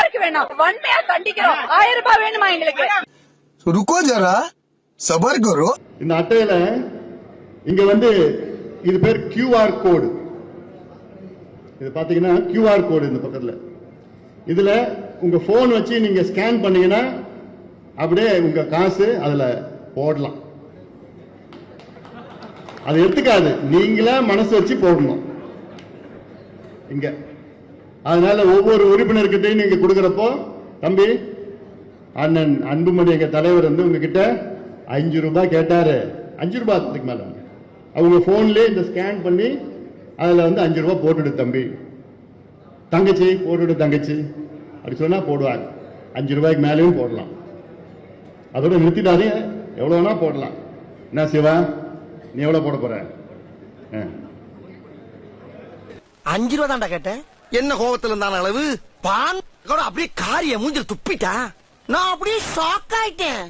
யாருக்கு வேணாம், வன்மையா கண்டிக்கிறோம். 1000 ரூபாய் வேணுமா எங்களுக்கு? ருக்கோ ஜரா, சபர் கரோ. இந்த அட்டையில இங்க இது பேர் QR கோடு. இது பாத்தீங்கன்னா QR கோடு இந்த பக்கத்துல. இதுல உங்க போன் வச்சு நீங்க ஸ்கேன் பண்ணீங்கன்னா அப்படியே உங்க காசு அதுல போடலாம். அது எடுத்துக்காது, நீங்களே மனசு வச்சு போடணும் இங்க. அதனால ஒவ்வொரு உறுப்பினர்கிட்டையும் நீங்க கொடுக்கறப்போ, தம்பி அண்ணன் அன்புமணி எங்க தலைவர் உங்ககிட்ட 5 ரூபாய் கேட்டாரு, 5 ரூபாய்க்கு மேல அவங்க போன்லயே இந்த ஸ்கேன் பண்ணி அதுல 5 ரூபாய் போட்டுடு தம்பி, தங்கச்சி போட்டுடு தங்கச்சி அப்படி சொன்னா போடுவாங்க. 5 ரூபாய்க்கு மேலேயும் போடலாம். அதோட நிறுத்திட்டாரு, எவ்வளவு வேணா போடலாம். என்ன சிவா, நீ எவ்வளவு போட போற? 5 ரூபா தான்டா கேட்டேன். என்ன கோபத்துல இருந்தான அளவு பான் அப்படியே காரிய மூஞ்சில் துப்பிட்டா. நான் அப்படியே ஷாக் ஆயிட்டேன்.